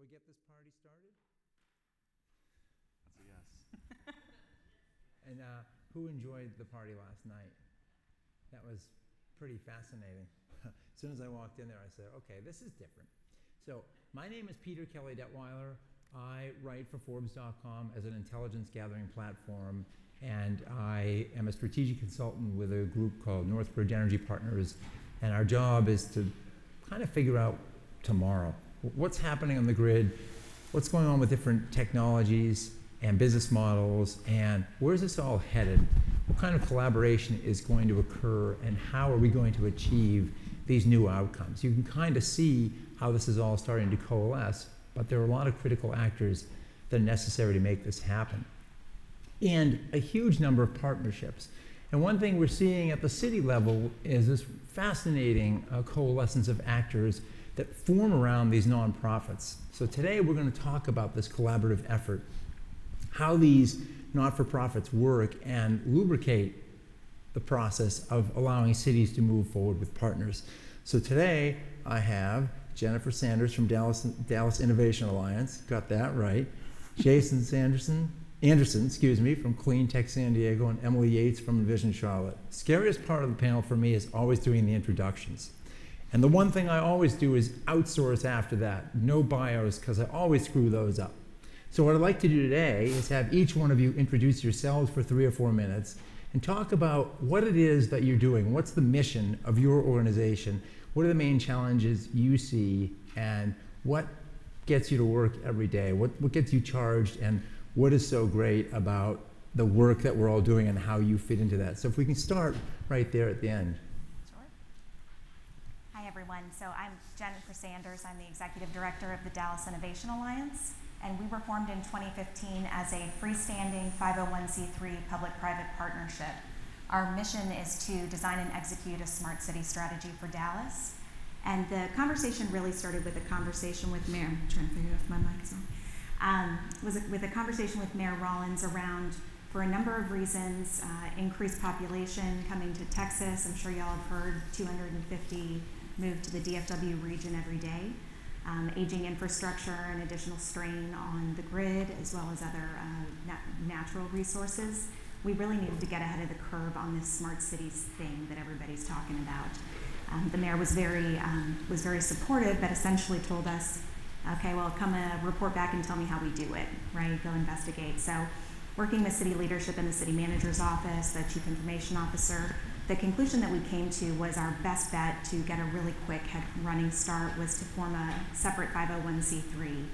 we get this party started? That's a yes. And who enjoyed the party last night? That was pretty fascinating. As soon as I walked in there, I said, okay, this is different. So my name is Peter Kelly Detweiler. I write for Forbes.com as an intelligence gathering platform, and I am a strategic consultant with a group called Northbridge Energy Partners, and our job is to kind of figure out tomorrow. What's happening on the grid? What's going on with different technologies and business models, and where's this all headed? What kind of collaboration is going to occur, and how are we going to achieve these new outcomes? You can kind of see how this is all starting to coalesce, but there are a lot of critical actors that are necessary to make this happen. And a huge number of partnerships. And one thing we're seeing at the city level is this fascinating coalescence of actors that form around these nonprofits. So today we're going to talk about this collaborative effort, how these not-for-profits work and lubricate the process of allowing cities to move forward with partners. So today I have Jennifer Sanders from Dallas Innovation Alliance, got that right, Jason Anderson, from Clean Tech San Diego, and Emily Yates from Envision Charlotte. Scariest part of the panel for me is always doing the introductions. And the one thing I always do is outsource after that, no bios, because I always screw those up. So what I'd like to do today is have each one of you introduce yourselves for 3 or 4 minutes and talk about what it is that you're doing. What's the mission of your organization? What are the main challenges you see, and what gets you to work every day? What gets you charged, and what is so great about the work that we're all doing and how you fit into that? So if we can start right there at the end. Sure. Hi, everyone. So I'm Jennifer Sanders. I'm the Executive Director of the Dallas Innovation Alliance, and we were formed in 2015 as a freestanding 501c3 public-private partnership. Our mission is to design and execute a smart city strategy for Dallas. And the conversation really started with a conversation with Mayor, I'm trying to figure out if my mic is on. With a conversation with Mayor Rollins around, for a number of reasons, increased population coming to Texas. I'm sure y'all have heard 250 move to the DFW region every day. Aging infrastructure and additional strain on the grid, as well as other natural resources. We really needed to get ahead of the curve on this smart cities thing that everybody's talking about. The mayor was very supportive, but essentially told us, okay, well, come report back and tell me how we do it, right? Go investigate. So working with city leadership in the city manager's office, the chief information officer, the conclusion that we came to was our best bet to get a really quick running start was to form a separate 501c3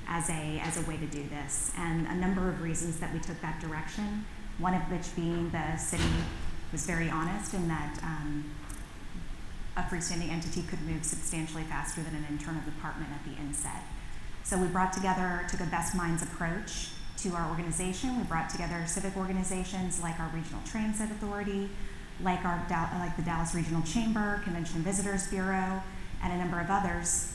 as a way to do this. And a number of reasons that we took that direction, one of which being the city was very honest in that a freestanding entity could move substantially faster than an internal department at the inset. So we took a best minds approach to our organization. We brought together civic organizations like our Regional Transit Authority, like the Dallas Regional Chamber, Convention and Visitors Bureau, and a number of others,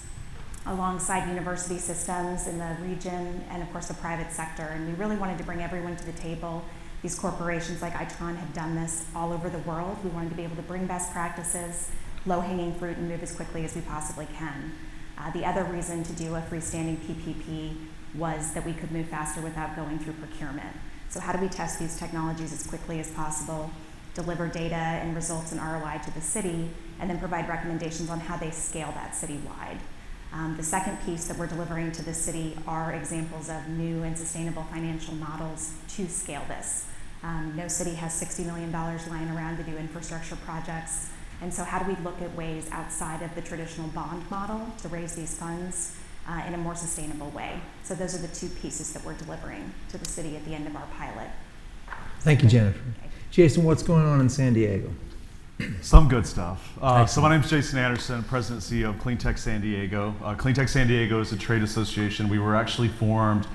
alongside university systems in the region and, of course, the private sector. And we really wanted to bring everyone to the table. These corporations like Itron have done this all over the world. We wanted to be able to bring best practices, low-hanging fruit, and move as quickly as we possibly can. The other reason to do a freestanding PPP was that we could move faster without going through procurement. So how do we test these technologies as quickly as possible, deliver data and results and ROI to the city, and then provide recommendations on how they scale that citywide? The second piece that we're delivering to the city are examples of new and sustainable financial models to scale this. No city has $60 million lying around to do infrastructure projects. And so how do we look at ways outside of the traditional bond model to raise these funds in a more sustainable way? So those are the two pieces that we're delivering to the city at the end of our pilot. Thank you, Jennifer. Okay. Jason, what's going on in San Diego? Some good stuff. So my name is Jason Anderson, President and CEO of Clean Tech San Diego. Clean Tech San Diego is a trade association. We were actually formed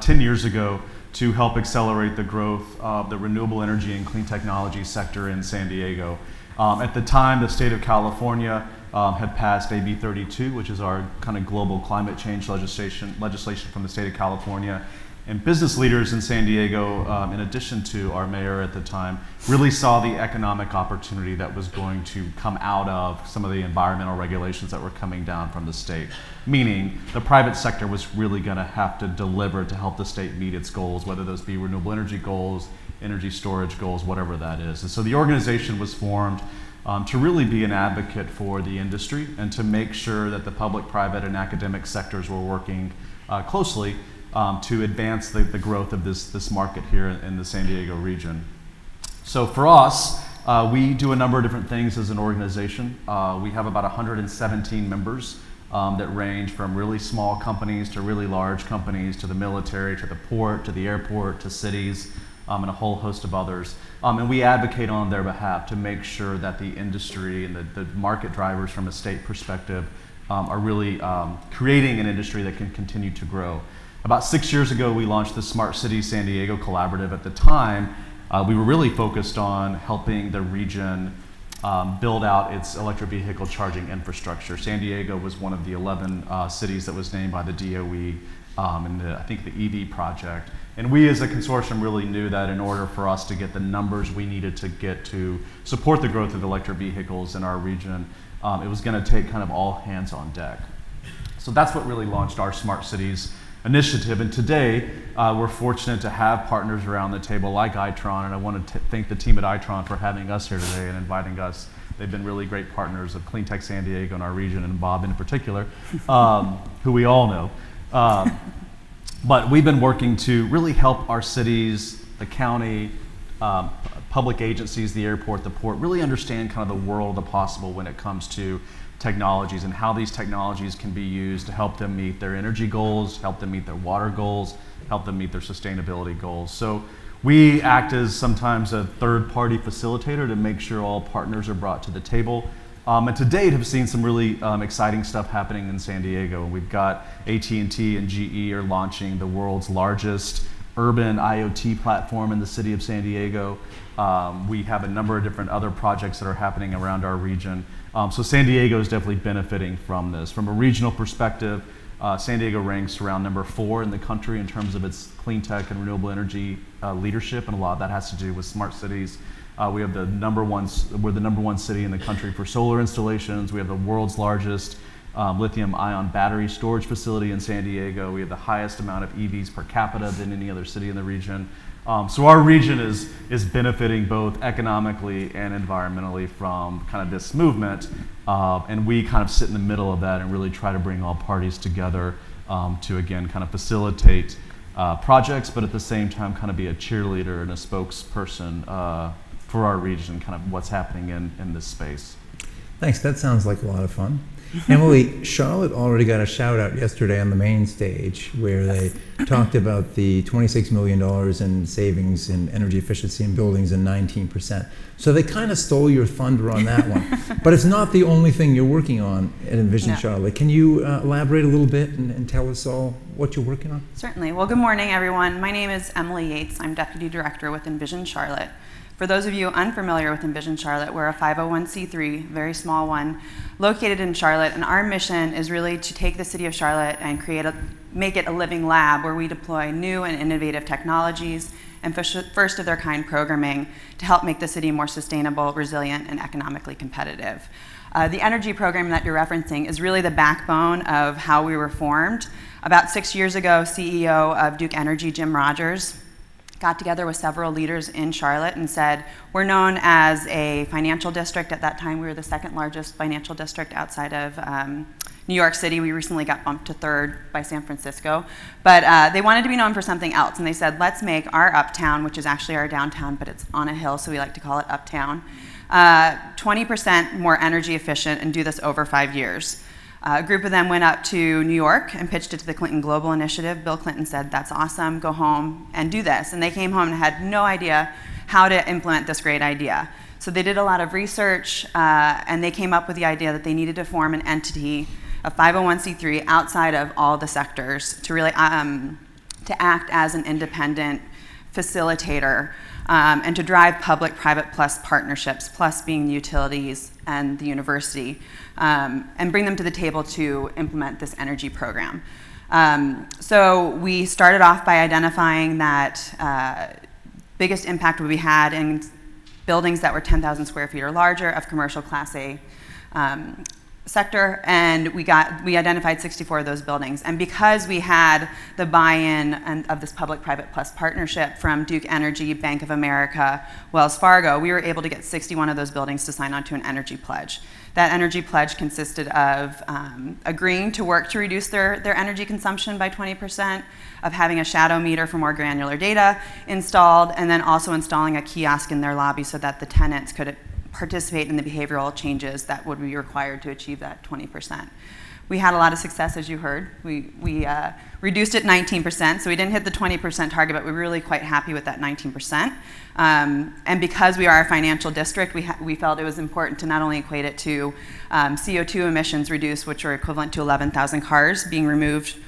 10 years ago to help accelerate the growth of the renewable energy and clean technology sector in San Diego. At the time, the state of California had passed AB 32, which is our kind of global climate change legislation from the state of California. And business leaders in San Diego, in addition to our mayor at the time, really saw the economic opportunity that was going to come out of some of the environmental regulations that were coming down from the state. Meaning the private sector was really going to have to deliver to help the state meet its goals, whether those be renewable energy goals, energy storage goals, whatever that is. And so the organization was formed to really be an advocate for the industry and to make sure that the public, private, and academic sectors were working closely to advance the growth of this market here in the San Diego region. So for us, we do a number of different things as an organization. We have about 117 members that range from really small companies to really large companies, to the military, to the port, to the airport, to cities, and a whole host of others. And we advocate on their behalf to make sure that the industry and the market drivers from a state perspective are really creating an industry that can continue to grow. About 6 years ago, we launched the Smart Cities San Diego Collaborative. At the time, we were really focused on helping the region build out its electric vehicle charging infrastructure. San Diego was one of the 11 cities that was named by the DOE in I think the EV project. And we as a consortium really knew that in order for us to get the numbers we needed to get to support the growth of electric vehicles in our region, it was going to take kind of all hands on deck. So that's what really launched our Smart Cities initiative. And today, we're fortunate to have partners around the table like Itron, and I want to thank the team at Itron for having us here today and inviting us. They've been really great partners of Clean Tech San Diego in our region, and Bob in particular, who we all know. But we've been working to really help our cities, the county, public agencies, the airport, the port, really understand kind of the world of the possible when it comes to technologies and how these technologies can be used to help them meet their energy goals, help them meet their water goals, help them meet their sustainability goals. So we act as sometimes a third-party facilitator to make sure all partners are brought to the table. And to date have seen some really exciting stuff happening in San Diego. We've got AT&T and GE are launching the world's largest urban IoT platform in the city of San Diego. We have a number of different other projects that are happening around our region. So San Diego is definitely benefiting from this. From a regional perspective, San Diego ranks around number 4 in the country in terms of its clean tech and renewable energy leadership, and a lot of that has to do with smart cities. We have we're the number one city in the country for solar installations. We have the world's largest lithium-ion battery storage facility in San Diego. We have the highest amount of EVs per capita than any other city in the region. So our region is benefiting both economically and environmentally from kind of this movement, and we kind of sit in the middle of that and really try to bring all parties together to again kind of facilitate projects, but at the same time kind of be a cheerleader and a spokesperson for our region, kind of what's happening in this space. Thanks, that sounds like a lot of fun. Emily, Charlotte already got a shout out yesterday on the main stage where they talked about the $26 million in savings in energy efficiency in buildings and 19%. So they kind of stole your thunder on that one. But it's not the only thing you're working on at Envision No. Charlotte. Can you elaborate a little bit and tell us all what you're working on? Certainly. Well, good morning, everyone. My name is Emily Yates. I'm Deputy Director with Envision Charlotte. For those of you unfamiliar with Envision Charlotte, we're a 501c3, very small one, located in Charlotte, and our mission is really to take the city of Charlotte and make it a living lab where we deploy new and innovative technologies and first of their kind programming to help make the city more sustainable, resilient, and economically competitive. The energy program that you're referencing is really the backbone of how we were formed. About 6 years ago, CEO of Duke Energy, Jim Rogers, got together with several leaders in Charlotte and said, we're known as a financial district. At that time, we were the second largest financial district outside of New York City. We recently got bumped to third by San Francisco. But they wanted to be known for something else. And they said, let's make our uptown, which is actually our downtown, but it's on a hill, so we like to call it uptown, 20% more energy efficient and do this over 5 years. A group of them went up to New York and pitched it to the Clinton Global Initiative. Bill Clinton said, that's awesome, go home and do this. And they came home and had no idea how to implement this great idea. So they did a lot of research and they came up with the idea that they needed to form an entity, a 501c3 outside of all the sectors to really to act as an independent facilitator and to drive public-private plus partnerships, plus being the utilities and the university, and bring them to the table to implement this energy program. So we started off by identifying that biggest impact would be had in buildings that were 10,000 square feet or larger of commercial Class A sector, and we identified 64 of those buildings. And because we had the buy-in of this public-private plus partnership from Duke Energy, Bank of America, Wells Fargo, we were able to get 61 of those buildings to sign on to an energy pledge. That energy pledge consisted of agreeing to work to reduce their energy consumption by 20%, of having a shadow meter for more granular data installed, and then also installing a kiosk in their lobby so that the tenants could participate in the behavioral changes that would be required to achieve that 20%. We had a lot of success, as you heard. We reduced it 19%, so we didn't hit the 20% target, but we were really quite happy with that 19%. And because we are a financial district, we felt it was important to not only equate it to CO2 emissions reduced, which are equivalent to 11,000 cars being removed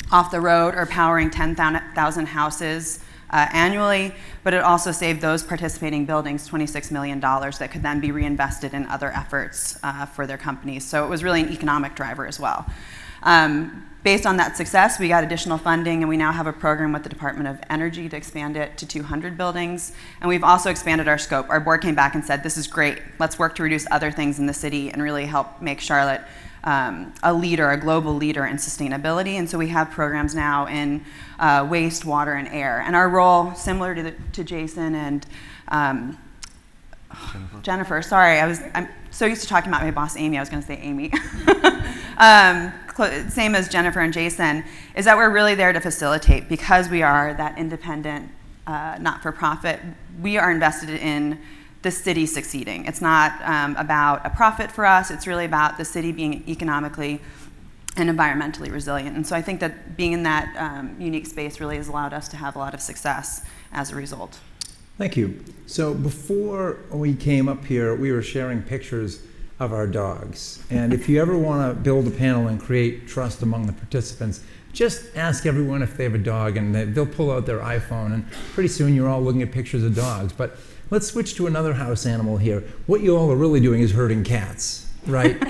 off the road or powering 10,000 houses annually, but it also saved those participating buildings $26 million that could then be reinvested in other efforts for their companies. So it was really an economic driver as well. Based on that success, we got additional funding, and we now have a program with the Department of Energy to expand it to 200 buildings. And we've also expanded our scope. Our board came back and said, this is great. Let's work to reduce other things in the city and really help make Charlotte a global leader in sustainability. And so we have programs now in waste, water, and air. And our role, similar to Jason and Jennifer, sorry, I'm so used to talking about my boss, Amy, I was going to say Amy. Same as Jennifer and Jason, is that we're really there to facilitate. Because we are that independent, not-for-profit, we are invested in the city succeeding. It's not about a profit for us, it's really about the city being economically and environmentally resilient. And so I think that being in that unique space really has allowed us to have a lot of success as a result. Thank you. So before we came up here, we were sharing pictures of our dogs. And if you ever want to build a panel and create trust among the participants, just ask everyone if they have a dog, and they'll pull out their iPhone, and pretty soon you're all looking at pictures of dogs. But let's switch to another house animal here. What you all are really doing is herding cats, right?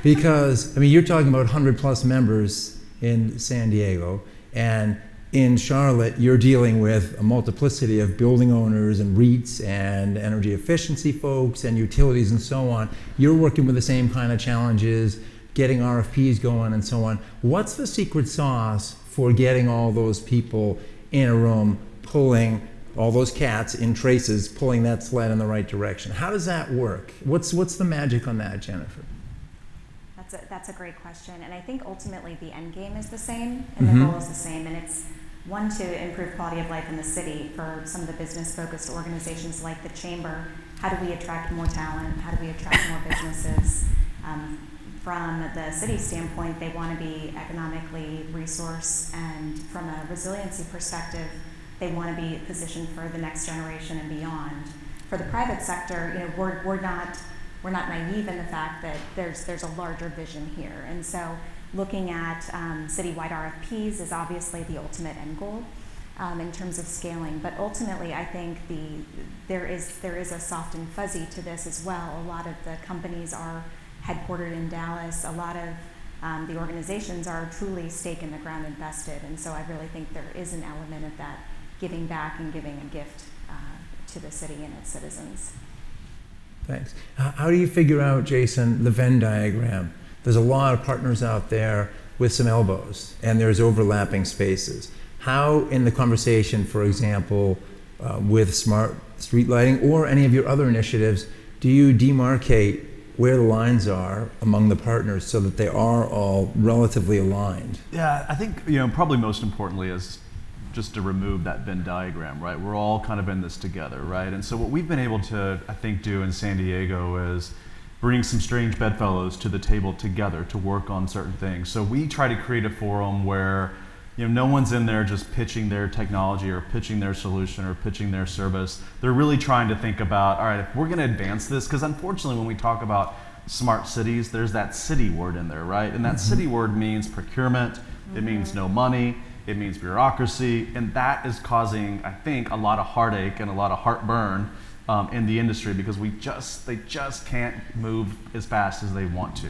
Because, I mean, you're talking about 100 plus members in San Diego, and in Charlotte, you're dealing with a multiplicity of building owners and REITs and energy efficiency folks and utilities and so on. You're working with the same kind of challenges, getting RFPs going and so on. What's the secret sauce for getting all those people in a room, pulling all those cats in traces, pulling that sled in the right direction? How does that work? What's the magic on that, Jennifer? That's a great question, and I think ultimately the end game is the same, and the goal is the same, and it's one, to improve quality of life in the city for some of the business-focused organizations like the Chamber. How do we attract more talent? How do we attract more businesses? From the city standpoint, they want to be economically resourced, and from a resiliency perspective, they want to be positioned for the next generation and beyond. For the private sector, you know, we're not naive in the fact that there's a larger vision here, and so looking at citywide RFPs is obviously the ultimate end goal in terms of scaling. But ultimately, I think there is a soft and fuzzy to this as well. A lot of the companies are headquartered in Dallas. A lot of the organizations are truly stake in the ground invested, and so I really think there is an element of that giving back and giving a gift to the city and its citizens. Thanks. How do you figure out, Jason, the Venn diagram? There's a lot of partners out there with some elbows, and there's overlapping spaces. How, in the conversation, for example, with smart street lighting or any of your other initiatives, do you demarcate where the lines are among the partners so that they are all relatively aligned? Yeah, I think, probably most importantly is just to remove that Venn diagram, right? We're all kind of in this together, right? And so what we've been able to, I think, do in San Diego is bring some strange bedfellows to the table together to work on certain things. So we try to create a forum where no one's in there just pitching their technology or pitching their solution or pitching their service. They're really trying to think about, all right, if we're going to advance this, because unfortunately when we talk about smart cities, there's that city word in there, right? And that city word means procurement, it means no money, it means bureaucracy, and that is causing, I think, a lot of heartache and a lot of heartburn in the industry because they just can't move as fast as they want to.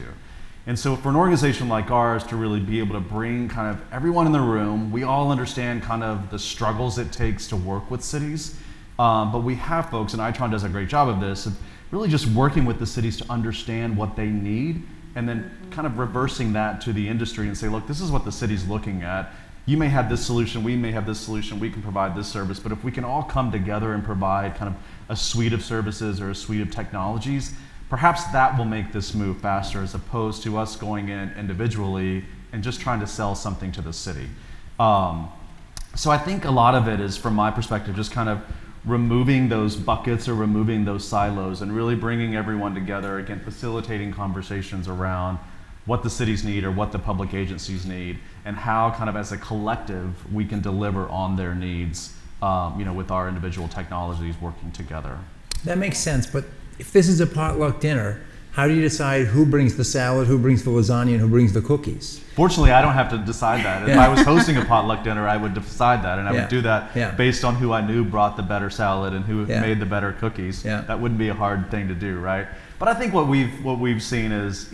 And so for an organization like ours to really be able to bring kind of everyone in the room, we all understand kind of the struggles it takes to work with cities. But we have folks, and Itron does a great job of this, of really just working with the cities to understand what they need and then kind of reversing that to the industry and say, look, this is what the city's looking at. You may have this solution, we may have this solution, we can provide this service, but if we can all come together and provide kind of a suite of services or a suite of technologies, perhaps that will make this move faster as opposed to us going in individually and just trying to sell something to the city. So I think a lot of it is, from my perspective, just kind of removing those buckets or removing those silos and really bringing everyone together, again, facilitating conversations around what the cities need or what the public agencies need and how kind of as a collective we can deliver on their needs, with our individual technologies working together. That makes sense, but if this is a potluck dinner, how do you decide who brings the salad, who brings the lasagna, and who brings the cookies? Fortunately, I don't have to decide that. If I was hosting a potluck dinner, I would decide that, and I would do that based on who I knew brought the better salad and who made the better cookies. That wouldn't be a hard thing to do, right? But I think what we've seen is,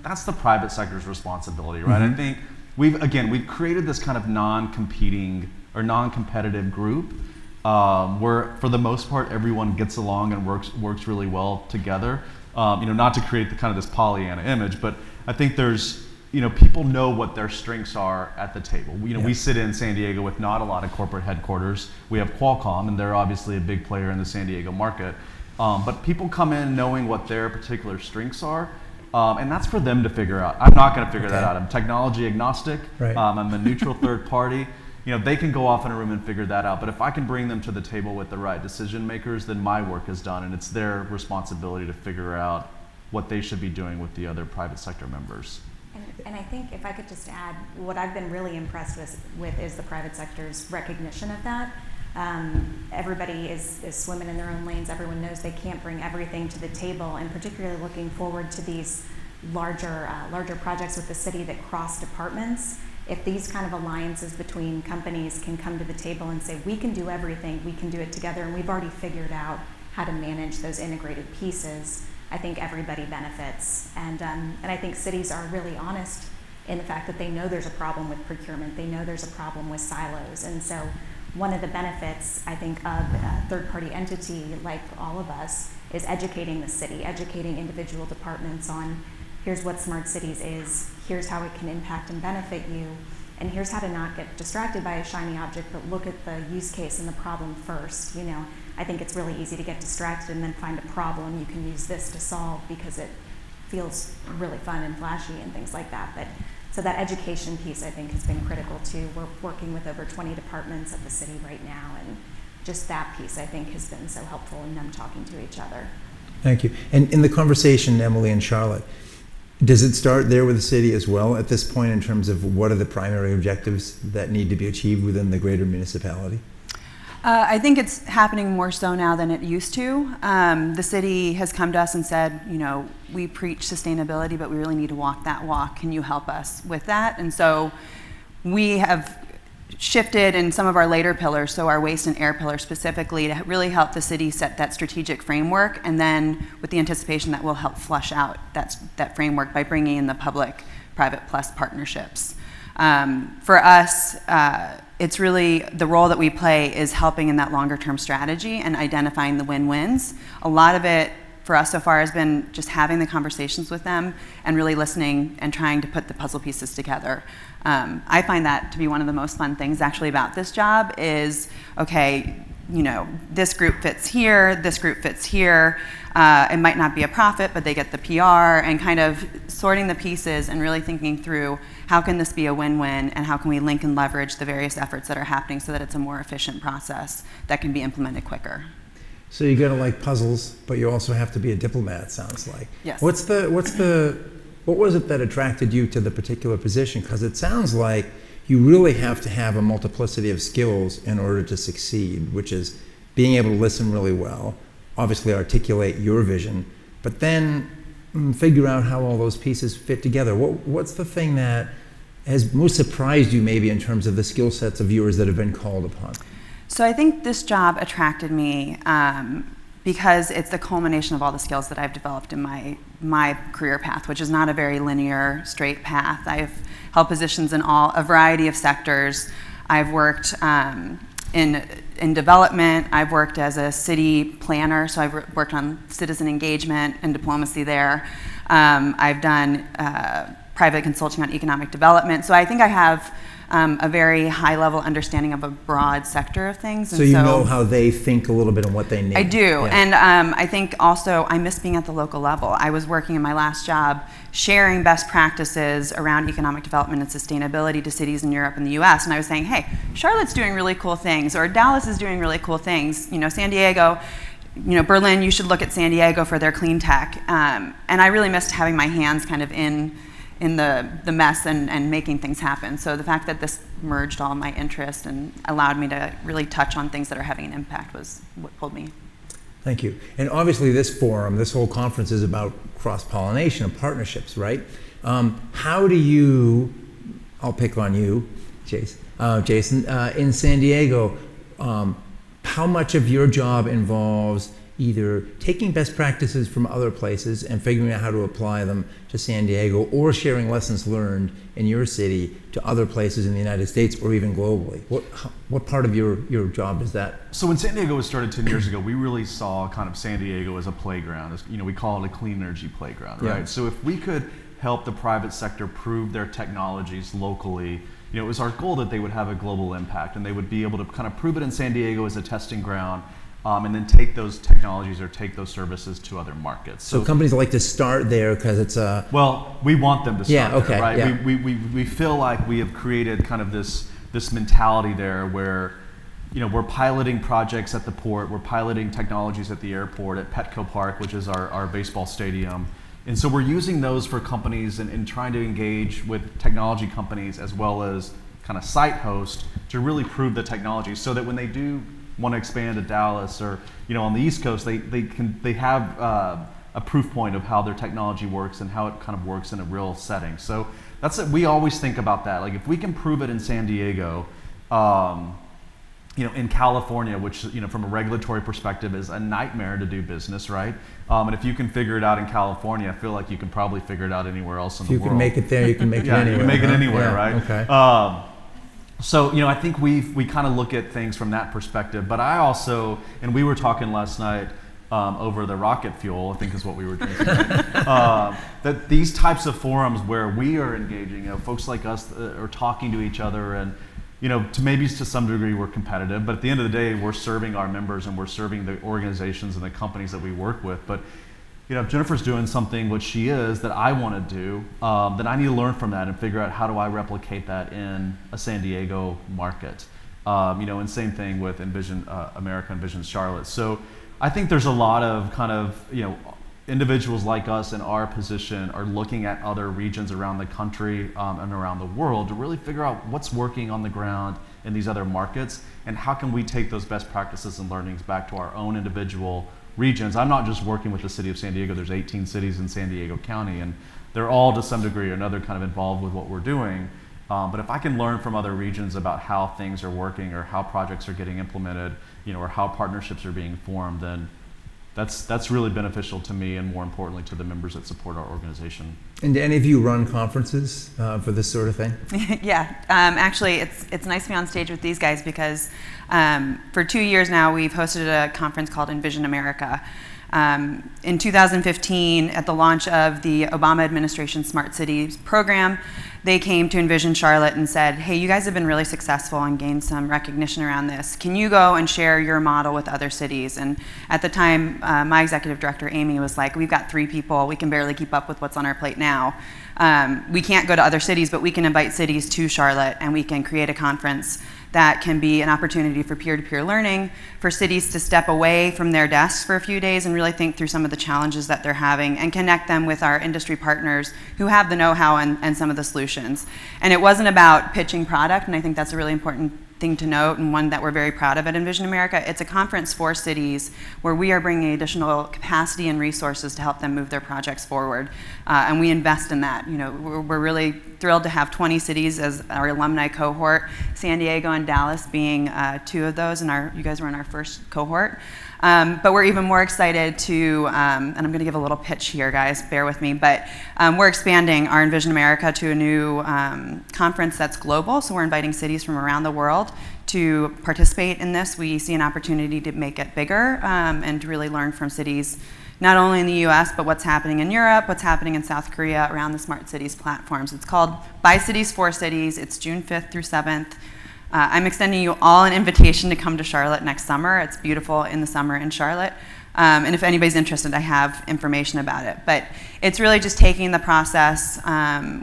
that's the private sector's responsibility, right? I think we've created this kind of non-competing or non-competitive group where, for the most part, everyone gets along and works really well together. Not to create the kind of this Pollyanna image, but I think there's, people know what their strengths are at the table. We sit in San Diego with not a lot of corporate headquarters. We have Qualcomm, and they're obviously a big player in the San Diego market. But people come in knowing what their particular strengths are, and that's for them to figure out. I'm not going to figure that out. I'm technology agnostic. Right. I'm a neutral third party. They can go off in a room and figure that out. But if I can bring them to the table with the right decision makers, then my work is done, and it's their responsibility to figure out what they should be doing with the other private sector members. And I think if I could just add, what I've been really impressed with is the private sector's recognition of that. Everybody is swimming in their own lanes. Everyone knows they can't bring everything to the table, and particularly looking forward to these larger projects with the city that cross departments. If these kind of alliances between companies can come to the table and say, we can do everything, we can do it together, and we've already figured out how to manage those integrated pieces, I think everybody benefits. And I think cities are really honest in the fact that they know there's a problem with procurement, they know there's a problem with silos. And so one of the benefits, I think, of a third-party entity like all of us is educating the city, educating individual departments on here's what Smart Cities is, here's how it can impact and benefit you, and here's how to not get distracted by a shiny object, but look at the use case and the problem first. I think it's really easy to get distracted and then find a problem you can use this to solve because it feels really fun and flashy and things like that. But so that education piece, I think, has been critical too. We're working with over 20 departments at the city right now, and just that piece, I think, has been so helpful in them talking to each other. Thank you. And in the conversation, Emily and Charlotte, does it start there with the city as well at this point in terms of what are the primary objectives that need to be achieved within the greater municipality? I think it's happening more so now than it used to. The city has come to us and said, we preach sustainability, but we really need to walk that walk. Can you help us with that? And so we have shifted in some of our later pillars, so our waste and air pillar specifically, to really help the city set that strategic framework, and then with the anticipation that we'll help flush out that framework by bringing in the public-private plus partnerships. For us, it's really the role that we play is helping in that longer-term strategy and identifying the win-wins. A lot of it for us so far has been just having the conversations with them and really listening and trying to put the puzzle pieces together. I find that to be one of the most fun things actually about this job is, okay, this group fits here, this group fits here. It might not be a profit, but they get the PR, and kind of sorting the pieces and really thinking through how can this be a win-win and how can we link and leverage the various efforts that are happening so that it's a more efficient process that can be implemented quicker. So you got to like puzzles, but you also have to be a diplomat, it sounds like. Yes. What was it that attracted you to the particular position? Because it sounds like you really have to have a multiplicity of skills in order to succeed, which is being able to listen really well, obviously articulate your vision, but then figure out how all those pieces fit together. What's the thing that has most surprised you maybe in terms of the skill sets of yours that have been called upon? So I think this job attracted me because it's the culmination of all the skills that I've developed in my career path, which is not a very linear, straight path. I've held positions in a variety of sectors. I've worked in development. I've worked as a city planner, so I've worked on citizen engagement and diplomacy there. I've done private consulting on economic development. So I think I have a very high-level understanding of a broad sector of things. So you know how they think a little bit and what they need. I do, Yeah. and I think also I miss being at the local level. I was working in my last job sharing best practices around economic development and sustainability to cities in Europe and the US, and I was saying, hey, Charlotte's doing really cool things, or Dallas is doing really cool things. San Diego, Berlin, you should look at San Diego for their clean tech. And I really missed having my hands kind of in the mess and making things happen. So the fact that this merged all my interests and allowed me to really touch on things that are having an impact was what pulled me. Thank you. And obviously this forum, this whole conference is about cross-pollination and partnerships, right? How do you, I'll pick on you, Jason, in San Diego, how much of your job involves either taking best practices from other places and figuring out how to apply them to San Diego, or sharing lessons learned in your city to other places in the United States or even globally? What part of your job is that? So when San Diego was started 10 years ago, we really saw kind of San Diego as a playground. We call it a clean energy playground, right? Yeah. So if we could help the private sector prove their technologies locally, it was our goal that they would have a global impact, and they would be able to kind of prove it in San Diego as a testing ground, and then take those technologies or take those services to other markets. So companies like to start there because it's a... Well, we want them to start there, right? Yeah. We feel like we have created kind of this mentality there where, we're piloting projects at the port, we're piloting technologies at the airport, at Petco Park, which is our baseball stadium. And so we're using those for companies and trying to engage with technology companies as well as kind of site hosts to really prove the technology, so that when they do want to expand to Dallas or on the East Coast, they have a proof point of how their technology works and how it kind of works in a real setting. So that's it. We always think about that. Like if we can prove it in San Diego, in California, which from a regulatory perspective is a nightmare to do business, right? And if you can figure it out in California, I feel like you can probably figure it out anywhere else in the world. If you can make it there, you can make it anywhere. You can make it anywhere, Yeah, right? Okay. So, I think we kind of look at things from that perspective. But I also, and we were talking last night over the rocket fuel, I think is what we were drinking, right? That these types of forums where we are engaging, folks like us are talking to each other, and to some degree we're competitive, but at the end of the day, we're serving our members and we're serving the organizations and the companies that we work with. But if Jennifer's doing something, which she is, that I want to do, then I need to learn from that and figure out how do I replicate that in a San Diego market. And same thing with Envision America, Envision Charlotte. So I think there's a lot of kind of, individuals like us in our position are looking at other regions around the country and around the world to really figure out what's working on the ground in these other markets, and how can we take those best practices and learnings back to our own individual regions. I'm not just working with the city of San Diego. There's 18 cities in San Diego County, and they're all to some degree or another kind of involved with what we're doing. But if I can learn from other regions about how things are working or how projects are getting implemented, or how partnerships are being formed, then that's really beneficial to me, and more importantly to the members that support our organization. And do any of you run conferences for this sort of thing? Yeah, actually it's nice to be on stage with these guys because for 2 years now we've hosted a conference called Envision America. In 2015, at the launch of the Obama administration Smart Cities program, they came to Envision Charlotte and said, hey, you guys have been really successful and gained some recognition around this. Can you go and share your model with other cities? And at the time, my executive director, Amy, was like, we've got 3 people. We can barely keep up with what's on our plate now. We can't go to other cities, but we can invite cities to Charlotte, and we can create a conference that can be an opportunity for peer-to-peer learning, for cities to step away from their desks for a few days and really think through some of the challenges that they're having and connect them with our industry partners who have the know-how and some of the solutions. And it wasn't about pitching product, and I think that's a really important thing to note, and one that we're very proud of at Envision America. It's a conference for cities where we are bringing additional capacity and resources to help them move their projects forward, and we invest in that. You know, we're really thrilled to have 20 cities as our alumni cohort, San Diego and Dallas being 2 of those, and you guys were in our first cohort. But we're even more excited to, and I'm going to give a little pitch here, guys, bear with me, but we're expanding our Envision America to a new conference that's global, so we're inviting cities from around the world to participate in this. We see an opportunity to make it bigger and to really learn from cities, not only in the US, but what's happening in Europe, what's happening in South Korea around the Smart Cities platforms. It's called By Cities for Cities. It's June 5th through 7th. I'm extending you all an invitation to come to Charlotte next summer. It's beautiful in the summer in Charlotte. And if anybody's interested, I have information about it. But it's really just taking the process,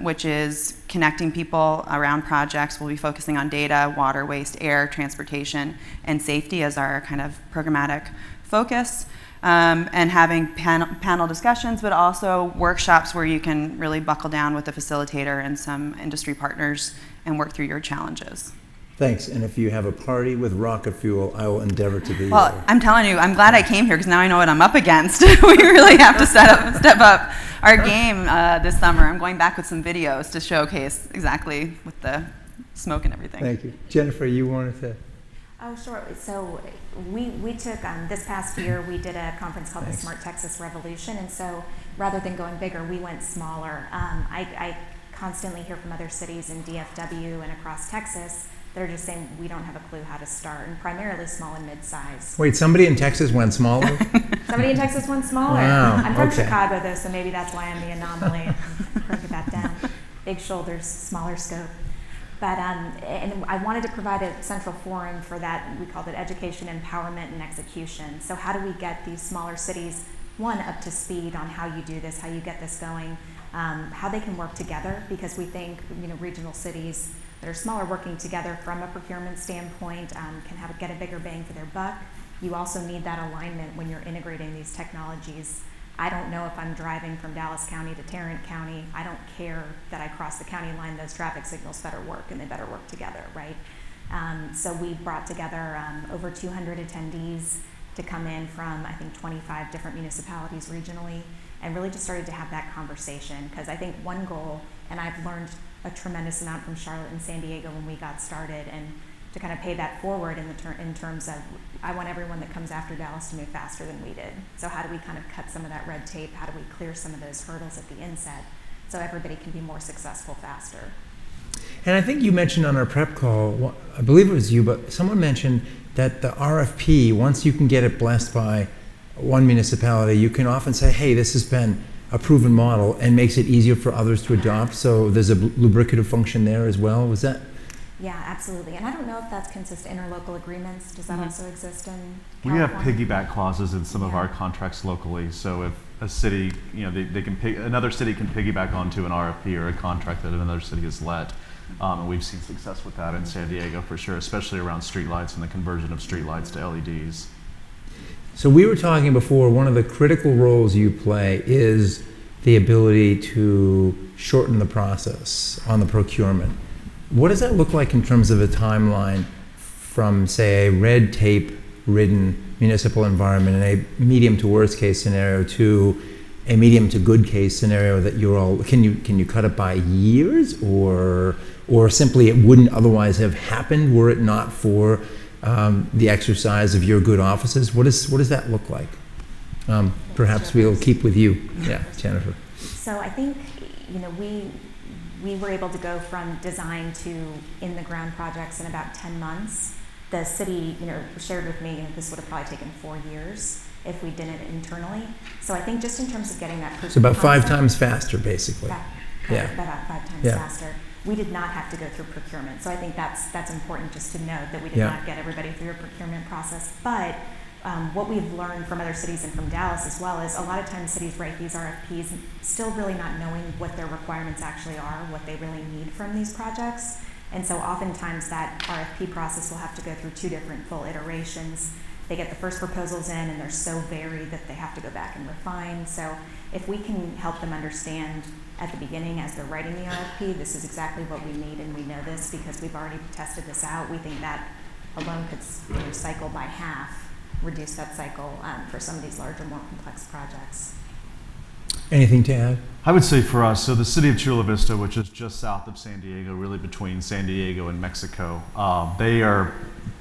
which is connecting people around projects. We'll be focusing on data, water, waste, air, transportation, and safety as our kind of programmatic focus. And having panel discussions, but also workshops where you can really buckle down with a facilitator and some industry partners and work through your challenges. Thanks. And if you have a party with rocket fuel, I will endeavor to be Well, there. I'm telling you, I'm glad I came here because now I know what I'm up against. We really have to step up our game this summer. I'm going back with some videos to showcase exactly with the smoke and everything. Thank you. Jennifer, you wanted to? Oh, sure. So we took, this past year, we did a conference called Thanks. the Smart Texas Revolution. And so rather than going bigger, we went smaller. I constantly hear from other cities in DFW and across Texas that are just saying we don't have a clue how to start, and primarily small and mid-size. Wait, somebody in Texas went smaller? Somebody in Texas went smaller. Wow, I'm from okay. Chicago, though, so maybe that's why I'm the anomaly. Broke that down. Big shoulders, smaller scope. But and I wanted to provide a central forum for that. We called it education, empowerment, and execution. So how do we get these smaller cities, one, up to speed on how you do this, how you get this going, how they can work together, because we think, you know, regional cities that are smaller working together from a procurement standpoint can get a bigger bang for their buck. You also need that alignment when you're integrating these technologies. I don't know if I'm driving from Dallas County to Tarrant County. I don't care that I cross the county line. Those traffic signals better work, and they better work together, right? So we brought together over 200 attendees to come in from, I think, 25 different municipalities regionally, and really just started to have that conversation, because I think one goal, and I've learned a tremendous amount from Charlotte and San Diego when we got started, and to kind of pay that forward in terms of, I want everyone that comes after Dallas to move faster than we did. So how do we kind of cut some of that red tape? How do we clear some of those hurdles at the inset so everybody can be more successful faster? And I think you mentioned on our prep call, I believe it was you, but someone mentioned that the RFP, once you can get it blessed by one municipality, you can often say, hey, this has been a proven model, and makes it easier for others to adopt. So there's a lubricative function there as well. Was that? Yeah, absolutely. And I don't know if that's consistent interlocal agreements. Does that also exist in We have California? piggyback clauses in some of our contracts locally. So if a city, you know, they can another city can piggyback onto an RFP or a contract that another city has let. And we've seen success with that in San Diego for sure, especially around streetlights and the conversion of streetlights to LEDs. So we were talking before, one of the critical roles you play is the ability to shorten the process on the procurement. What does that look like in terms of a timeline from, say, a red tape-ridden municipal environment in a medium to worst case scenario to a medium to good case scenario that you're all, can you cut it by years, or simply it wouldn't otherwise have happened were it not for the exercise of your good offices? What does that look like? Perhaps we'll keep with you. Yeah, Jennifer. So I think, you know, we were able to go from design to in-the-ground projects in about 10 months. The city, you know, shared with me, this would have probably taken 4 years if we did it internally. So I think just in terms of getting that proof So about of 5 concept, times faster, basically. about 5 times Yeah. faster. We did not have to go through procurement. So I think that's important just to note, that we did Yeah. not get everybody through a procurement process. But what we've learned from other cities and from Dallas as well is a lot of times cities write these RFPs still really not knowing what their requirements actually are, what they really need from these projects. And so oftentimes that RFP process will have to go through 2 different full iterations. They get the first proposals in and they're so varied that they have to go back and refine. So if we can help them understand at the beginning as they're writing the RFP, this is exactly what we need, and we know this because we've already tested this out. We think that alone could cycle by half, reduce that cycle for some of these larger, more complex projects. Anything to add? I would say for us, so the city of Chula Vista, which is just south of San Diego, really between San Diego and Mexico, they are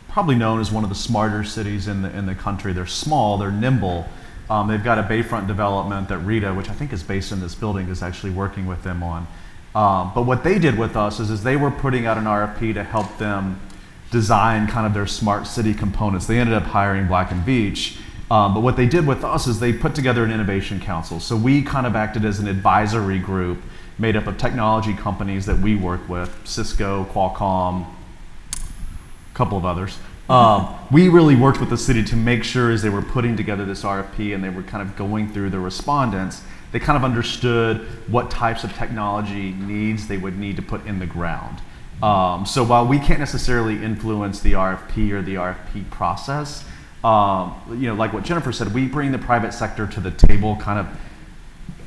probably known as one of the smarter cities in the country. They're small, they're nimble. They've got a bayfront development that Rita, which I think is based in this building, is actually working with them on. But what they did with us is they were putting out an RFP to help them design kind of their smart city components. They ended up hiring Black & Veatch. But what they did with us is they put together an innovation council. So we kind of acted as an advisory group made up of technology companies that we work with, Cisco, Qualcomm, a couple of others. We really worked with the city to make sure as they were putting together this RFP and they were kind of going through the respondents, they kind of understood what types of technology needs they would need to put in the ground. So while we can't necessarily influence the RFP or the RFP process, like what Jennifer said, we bring the private sector to the table kind of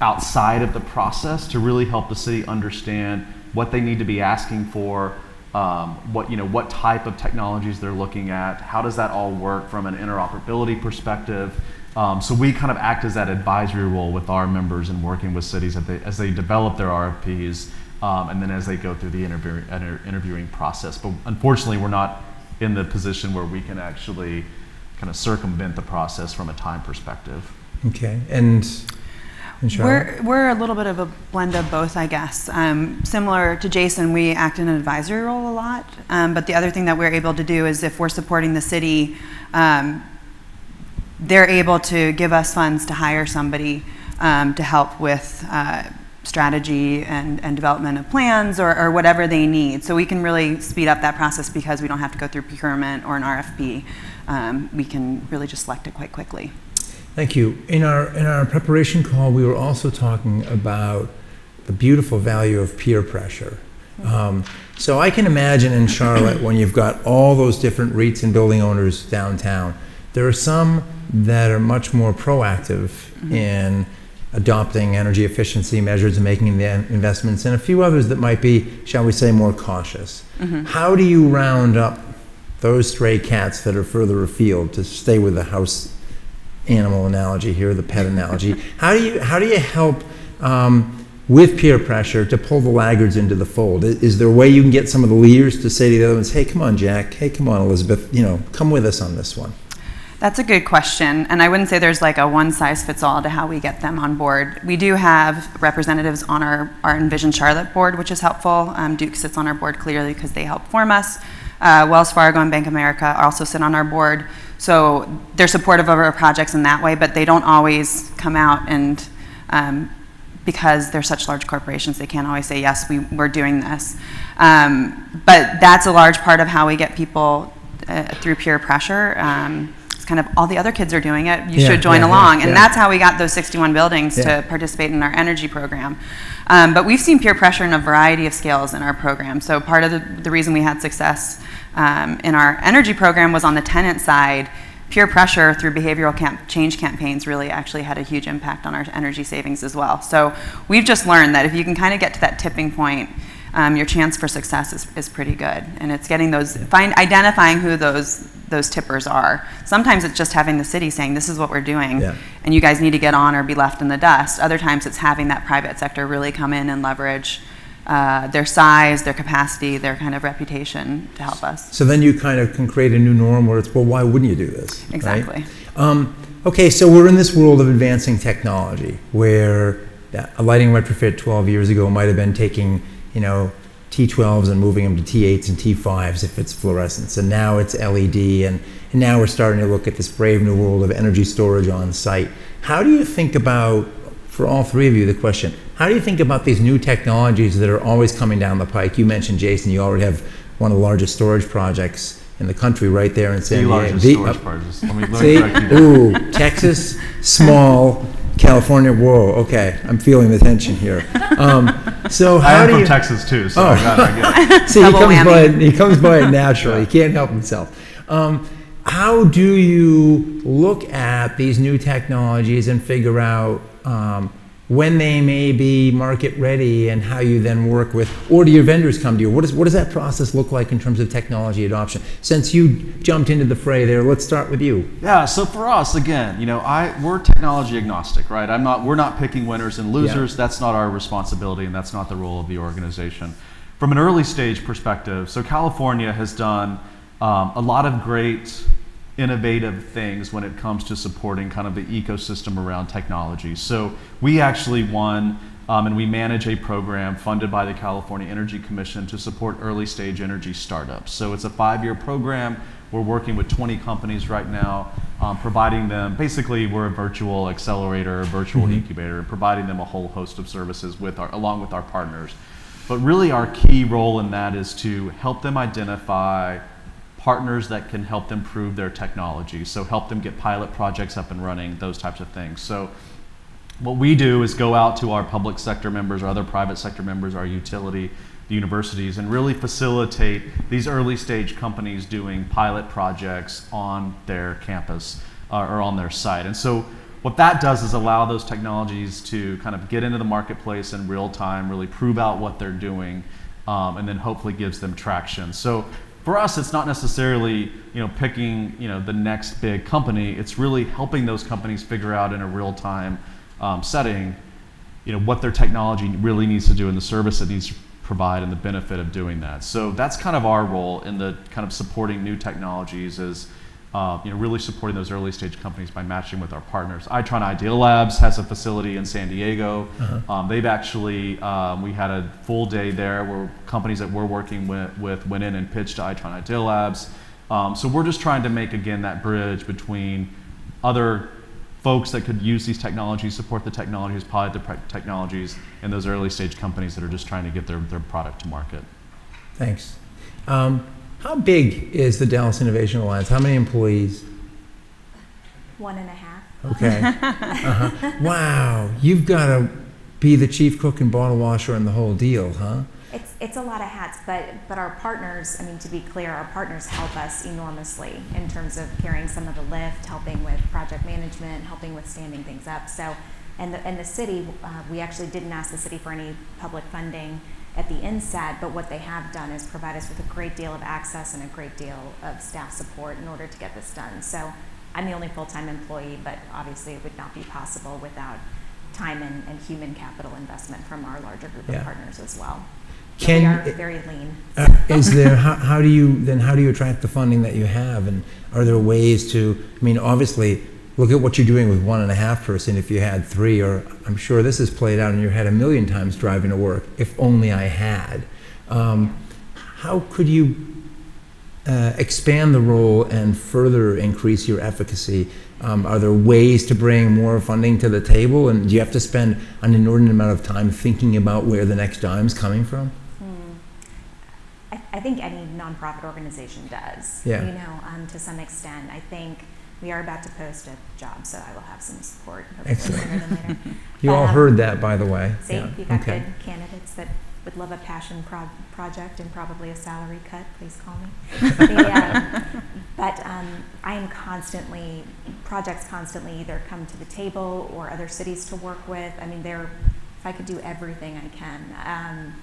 outside of the process to really help the city understand what they need to be asking for, what type of technologies they're looking at, how does that all work from an interoperability perspective. So we kind of act as that advisory role with our members and working with cities as they develop their RFPs and then as they go through the interviewing process. But unfortunately, we're not in the position where we can actually kind of circumvent the process from a time perspective. Okay, and Charlotte? We're a little bit of a blend of both, I guess. Similar to Jason, we act in an advisory role a lot, but the other thing that we're able to do is if we're supporting the city, they're able to give us funds to hire somebody to help with strategy and development of plans or whatever they need. So we can really speed up that process because we don't have to go through procurement or an RFP. We can really just select it quite quickly. Thank you. In our preparation call, we were also talking about the beautiful value of peer pressure. So I can imagine in Charlotte, when you've got all those different REITs and building owners downtown, there are some that are much more proactive in adopting energy efficiency measures and making the investments, and a few others that might be, shall we say, more cautious. How do you round up those stray cats that are further afield, to stay with the house animal analogy here, the pet analogy? How do you help with peer pressure to pull the laggards into the fold? Is there a way you can get some of the leaders to say to the other ones, hey, come on, Jack, hey, come on, Elizabeth, come with us on this one? That's a good question, and I wouldn't say there's like a one-size-fits-all to how we get them on board. We do have representatives on our Envision Charlotte board, which is helpful. Duke sits on our board clearly because they help form us. Wells Fargo and Bank of America also sit on our board, so they're supportive of our projects in that way, but they don't always come out and because they're such large corporations, they can't always say, yes, we're doing this. But that's a large part of how we get people through peer pressure. Kind of all the other kids are doing it, you should join along. And that's how we got those 61 buildings to participate in our energy program. But we've seen peer pressure in a variety of scales in our program. So part of the reason we had success in our energy program was on the tenant side. Peer pressure through behavioral change campaigns really actually had a huge impact on our energy savings as well. So we've just learned that if you can kind of get to that tipping point, your chance for success is pretty good. And it's getting identifying who those tippers are. Sometimes it's just having the city saying, this is what we're doing, and you guys need to get on or be left in the dust. Other times it's having that private sector really come in and leverage their size, their capacity, their kind of reputation to help us. So then you kind of can create a new norm where it's, well, why wouldn't you do this? Exactly. Right? Okay, so we're in this world of advancing technology where a lighting retrofit 12 years ago might have been taking T12s and moving them to T8s and T5s if it's fluorescence, and now it's LED, and now we're starting to look at this brave new world of energy storage on site. How do you think about, for all three of you, the question, how do you think about these new technologies that are always coming down the pike? You mentioned, Jason, you already have one of the largest storage projects in the country right there in San Diego. Largest storage projects. Let me see? correct you. Ooh, Texas, small, California, whoa, okay, I'm feeling the tension here. So how I'm from Texas too, so I get it. See, he comes by it naturally. He can't help himself. How do you look at these new technologies and figure out when they may be market ready and how you then work with, or do your vendors come to you? What does that process look like in terms of technology adoption? Since you jumped into the fray there, let's start with you. Yeah, so for us, again, we're technology agnostic, right? We're not picking winners and losers. Yeah. That's not our responsibility, and that's not the role of the organization. From an early stage perspective, so California has done a lot of great innovative things when it comes to supporting kind of the ecosystem around technology. So we actually won and we manage a program funded by the California Energy Commission to support early stage energy startups. So it's a 5-year program. We're working with 20 companies right now, providing them, basically we're a virtual accelerator, a virtual incubator, providing them a whole host of services along with our partners. But really our key role in that is to help them identify partners that can help them prove their technology. So help them get pilot projects up and running, those types of things. So what we do is go out to our public sector members, our other private sector members, our utility, the universities, and really facilitate these early stage companies doing pilot projects on their campus or on their site. And so what that does is allow those technologies to kind of get into the marketplace in real time, really prove out what they're doing, and then hopefully gives them traction. So for us, it's not necessarily picking the next big company. It's really helping those companies figure out in a real-time setting what their technology really needs to do and the service it needs to provide and the benefit of doing that. So that's kind of our role in the kind of supporting new technologies is really supporting those early stage companies by matching with our partners. Itron Ideal Labs has a facility in San Diego. They've actually, we had a full day there where companies that we're working with went in and pitched to Itron Ideal Labs. So we're just trying to make, again, that bridge between other folks that could use these technologies, support the technologies, pilot the technologies, and those early stage companies that are just trying to get their product to market. Thanks. How big is the Dallas Innovation Alliance? How many employees? 1.5. Okay. Wow. You've got to be the chief cook and bottle washer and the whole deal, huh? It's a lot of hats, but our partners, I mean, to be clear, our partners help us enormously in terms of carrying some of the lift, helping with project management, helping with standing things up. So, and the city, we actually didn't ask the city for any public funding at the inset, but what they have done is provide us with a great deal of access and a great deal of staff support in order to get this done. So I'm the only full-time employee, but obviously it would not be possible without time and human capital investment from our larger group of partners as well. So we are very lean. Is there, how do you attract the funding that you have, and are there ways to, I mean, obviously, look at what you're doing with 1.5 person. If you had 3, or I'm sure this has played out in your head a million times driving to work, if only I had. How could you expand the role and further increase your efficacy? Are there ways to bring more funding to the table? And do you have to spend an inordinate amount of time thinking about where the next dime's coming from? I think any nonprofit organization does, to some extent. I think we are about to post a job, so I will have some support hopefully sooner than later. You all heard that, by the way. See, you got good candidates that would love a passion project and probably a salary cut. Please call me. But I am projects constantly either come to the table or other cities to work with. I mean, if I could do everything I can,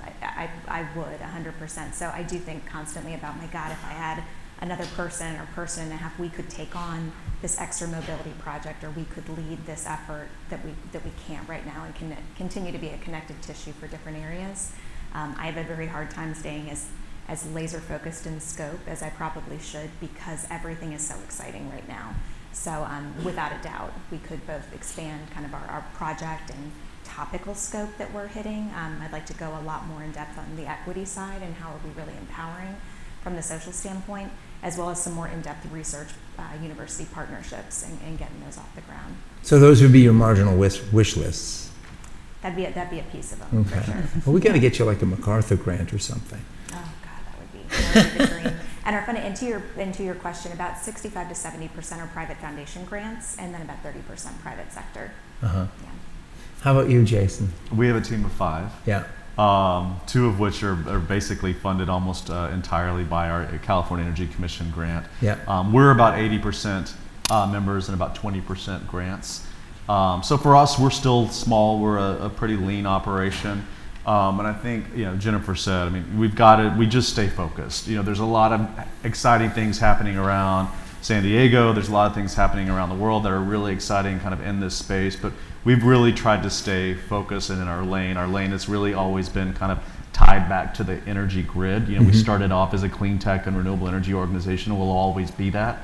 I would 100%. So I do think constantly about, my God, if I had another person or person and a half, we could take on this extra mobility project, or we could lead this effort that we can't right now, and can continue to be a connective tissue for different areas. I have a very hard time staying as laser focused in scope as I probably should, because everything is so exciting right now. So without a doubt, we could both expand kind of our project and topical scope that we're hitting. I'd like to go a lot more in depth on the equity side and how are we really empowering from the social standpoint, as well as some more in-depth research, university partnerships, and getting those off the ground. So those would be your marginal wish lists? That'd be a piece of them, okay. For sure. Well, we got to get you like a MacArthur grant or something. Oh God, that would be the dream. And our funding, and to your question, about 65 to 70% are private foundation grants, and then about 30% private sector. Yeah. How about you, Jason? We have a team of 5. Yeah. 2 of which are basically funded almost entirely by our California Energy Commission grant. Yeah. We're about 80% members and about 20% grants. So for us, we're still small. We're a pretty lean operation. And I think, Jennifer said, I mean, we just stay focused. There's a lot of exciting things happening around San Diego. There's a lot of things happening around the world that are really exciting kind of in this space, but we've really tried to stay focused and in our lane. Our lane has really always been kind of tied back to the energy grid. We started off as a clean tech and renewable energy organization, and we'll always be that.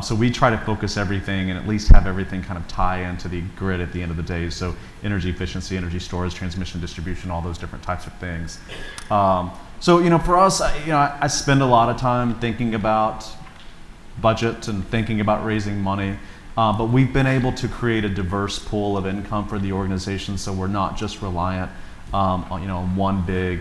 So we try to focus everything and at least have everything kind of tie into the grid at the end of the day. So energy efficiency, energy storage, transmission, distribution, all those different types of things. So for us, I spend a lot of time thinking about budget and thinking about raising money. But we've been able to create a diverse pool of income for the organization, so we're not just reliant on one big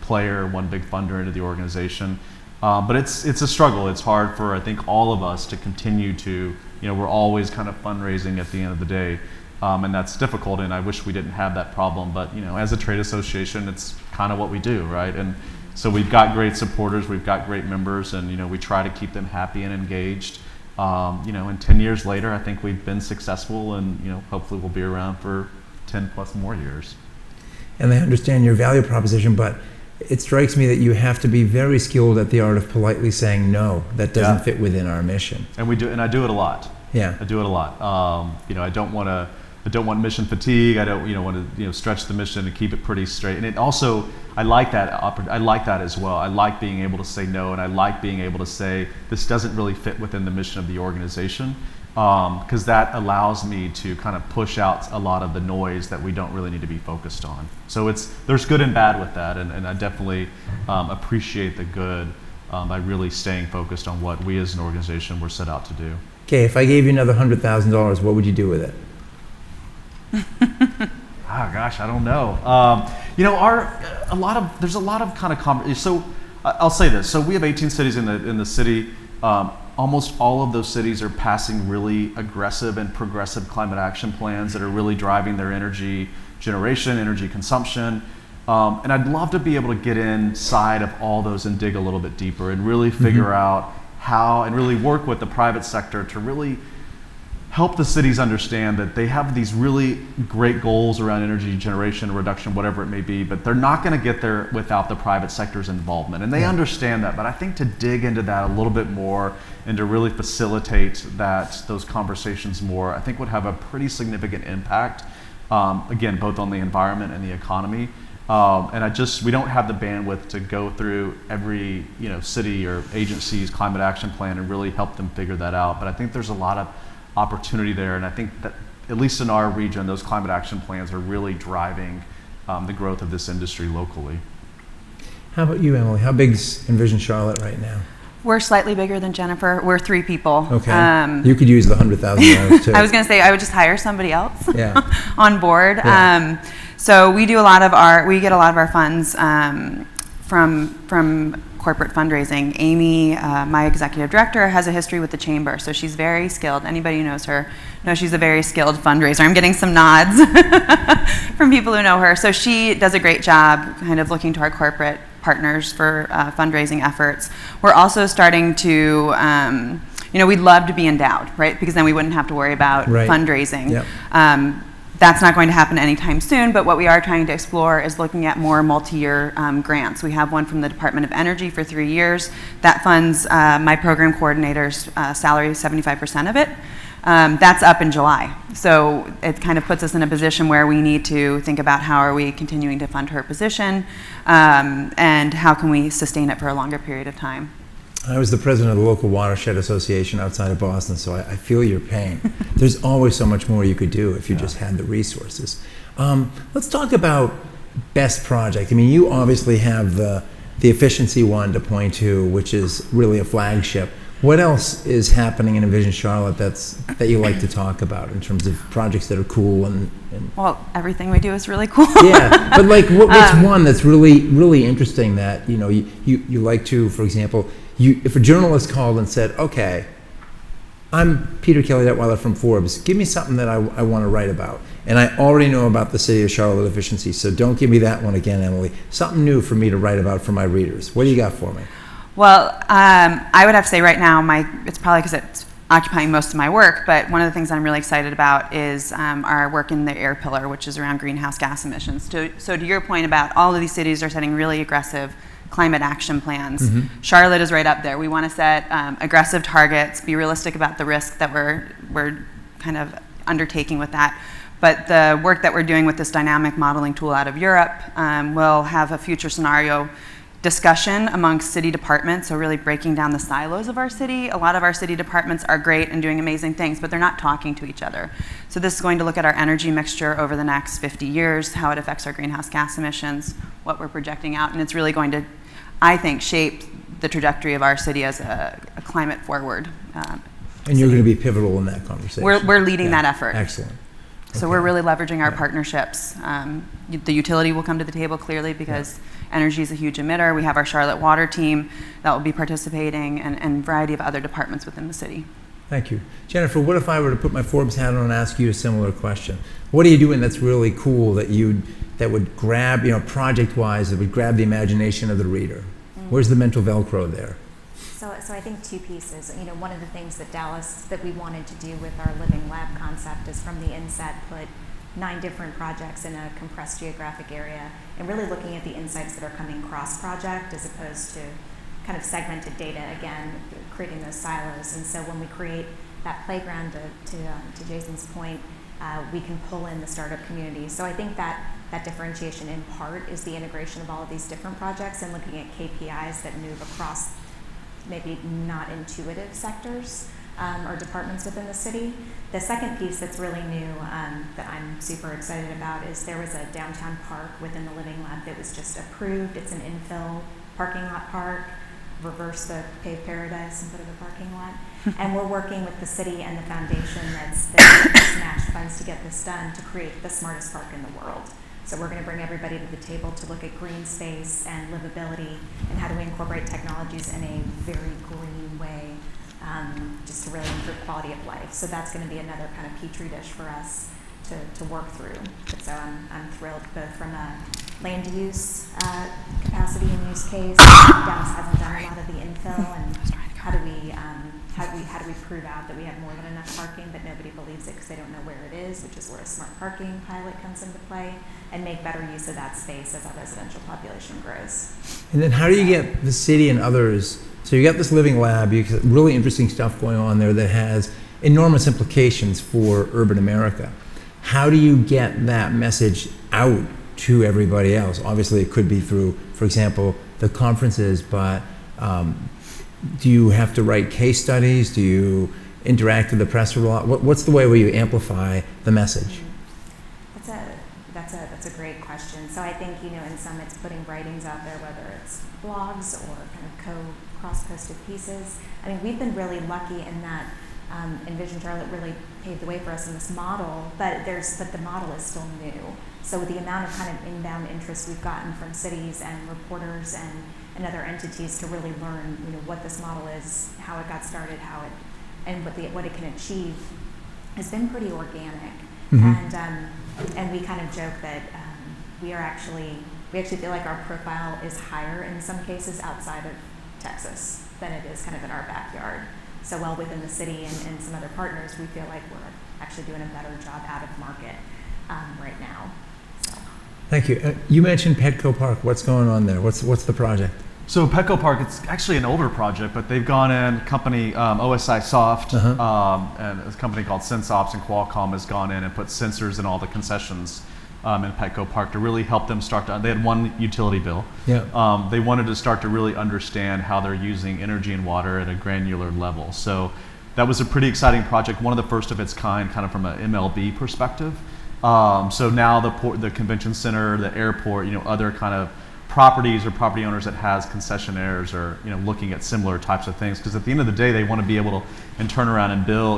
player, one big funder into the organization. But it's a struggle. It's hard for, I think, all of us to continue to, we're always kind of fundraising at the end of the day. And that's difficult, and I wish we didn't have that problem. But, as a trade association, it's kind of what we do, right? And so we've got great supporters, we've got great members, and, we try to keep them happy and engaged. And 10 years later, I think we've been successful, and, hopefully we'll be around for 10 plus more years. And I understand your value proposition, but it strikes me that you have to be very skilled at the art of politely saying no, that doesn't fit within our mission. And I do it a lot. Yeah. I do it a lot. I don't want mission fatigue. I don't, want to, stretch the mission and keep it pretty straight. And it also, I like that as well. I like being able to say no, and I like being able to say this doesn't really fit within the mission of the organization, because that allows me to kind of push out a lot of the noise that we don't really need to be focused on. So there's good and bad with that, and I definitely appreciate the good by really staying focused on what we as an organization were set out to do. Okay, if I gave you another $100,000, what would you do with it? Oh gosh, I don't know. There's a lot of kind of so I'll say this. So we have 18 cities in the city. Almost all of those cities are passing really aggressive and progressive climate action plans that are really driving their energy generation, energy consumption. And I'd love to be able to get inside of all those and dig a little bit deeper and really figure out how, and really work with the private sector to really help the cities understand that they have these really great goals around energy generation, reduction, whatever it may be, but they're not going to get there without the private sector's involvement. And they understand that, but I think to dig into that a little bit more and to really facilitate those conversations more, I think would have a pretty significant impact, again, both on the environment and the economy. And we don't have the bandwidth to go through every city or agency's climate action plan and really help them figure that out. But I think there's a lot of opportunity there, and I think that at least in our region, those climate action plans are really driving the growth of this industry locally. How about you, Emily? How big's Envision Charlotte right now? We're slightly bigger than Jennifer. We're 3 people. Okay. You could use the $100,000 too. I was going to say I would just hire somebody else on board. Yeah. So we get a lot of our funds from corporate fundraising. Amy, my executive director, has a history with the chamber, so she's very skilled. Anybody who knows her knows she's a very skilled fundraiser. I'm getting some nods from people who know her. So she does a great job kind of looking to our corporate partners for fundraising efforts. We're also starting to, we'd love to be endowed, right? Because then we wouldn't have to worry about fundraising. Yep. That's not going to happen anytime soon, but what we are trying to explore is looking at more multi-year grants. We have one from the Department of Energy for 3 years. That funds my program coordinator's salary, 75% of it. That's up in July. So it kind of puts us in a position where we need to think about how are we continuing to fund her position, and how can we sustain it for a longer period of time. I was the president of the local watershed association outside of Boston, so I feel your pain. There's always so much more you could do if you just had the resources. Let's talk about best project. I mean, you obviously have the efficiency one to point to, which is really a flagship. What else is happening in Envision Charlotte that you like to talk about in terms of projects that are cool and Well, everything we do is really cool. Yeah, but like what's one that's really interesting that you like to, for example, if a journalist called and said, okay, I'm Peter Kelly Detweiler from Forbes, give me something that I want to write about. And I already know about the city of Charlotte efficiency, so don't give me that one again, Emily. Something new for me to write about for my readers. What do you got for me? Well, I would have to say right now, it's probably because it's occupying most of my work, but one of the things I'm really excited about is our work in the air pillar, which is around greenhouse gas emissions. So to your point about all of these cities are setting really aggressive climate action plans. Charlotte is right up there. We want to set aggressive targets, be realistic about the risk that we're kind of undertaking with that. But the work that we're doing with this dynamic modeling tool out of Europe will have a future scenario discussion amongst city departments, so really breaking down the silos of our city. A lot of our city departments are great and doing amazing things, but they're not talking to each other. So this is going to look at our energy mixture over the next 50 years, how it affects our greenhouse gas emissions, what we're projecting out, and it's really going to, I think, shape the trajectory of our city as a climate forward. And you're going to be pivotal in that conversation. We're leading that effort. Excellent. So we're really leveraging our partnerships. The utility will come to the table clearly because energy is a huge emitter. We have our Charlotte Water team that will be participating and a variety of other departments within the city. Thank you. Jennifer, what if I were to put my Forbes hat on and ask you a similar question? What are you doing that's really cool that would grab, project-wise, that would grab the imagination of the reader? Where's the mental Velcro there? So I think two pieces. One of the things that we wanted to do with our living lab concept is from the inset put 9 different projects in a compressed geographic area and really looking at the insights that are coming cross-project as opposed to kind of segmented data, again, creating those silos. And so when we create that playground, to Jason's point, we can pull in the startup community. So I think that differentiation in part is the integration of all of these different projects and looking at KPIs that move across maybe not intuitive sectors or departments within the city. The second piece that's really new that I'm super excited about is there was a downtown park within the Living Lab that was just approved. It's an infill parking lot park, reverse the paved paradise and put it in a parking lot. And we're working with the city and the foundation that's matched funds to get this done to create the smartest park in the world. So we're going to bring everybody to the table to look at green space and livability and how do we incorporate technologies in a very green way just to really improve quality of life. So that's going to be another kind of petri dish for us to work through. But so I'm thrilled both from a land use capacity and use case. Dallas hasn't done a lot of the infill, and how do we prove out that we have more than enough parking, but nobody believes it because they don't know where it is, which is where a smart parking pilot comes into play, and make better use of that space as our residential population grows. And then how do you get the city and others? So you got this living lab, you got really interesting stuff going on there that has enormous implications for urban America. How do you get that message out to everybody else? Obviously, it could be through, for example, the conferences, but do you have to write case studies? Do you interact with the press a lot? What's the way where you amplify the message? That's a great question. So I think, in some it's putting writings out there, whether it's blogs or kind of cross-posted pieces. I mean, we've been really lucky in that Envision Charlotte really paved the way for us in this model, but the model is still new. So with the amount of kind of inbound interest we've gotten from cities and reporters and other entities to really learn, what this model is, how it got started, and what it can achieve, has been pretty organic. And we kind of joke that we actually feel like our profile is higher in some cases outside of Texas than it is kind of in our backyard. So while within the city and some other partners, we feel like we're actually doing a better job out of market right now. So. Thank you. You mentioned Petco Park. What's going on there? What's the project? So Petco Park, it's actually an older project, but they've gone in, company OSI Soft, and a company called SenseOps and Qualcomm has gone in and put sensors in all the concessions in Petco Park to really help them start to, they had one utility bill. Yeah. They wanted to start to really understand how they're using energy and water at a granular level. So that was a pretty exciting project, one of the first of its kind of from an MLB perspective. So now the convention center, the airport, other kind of properties or property owners that has concessionaires are looking at similar types of things, because at the end of the day they want to be able to and turn around and bill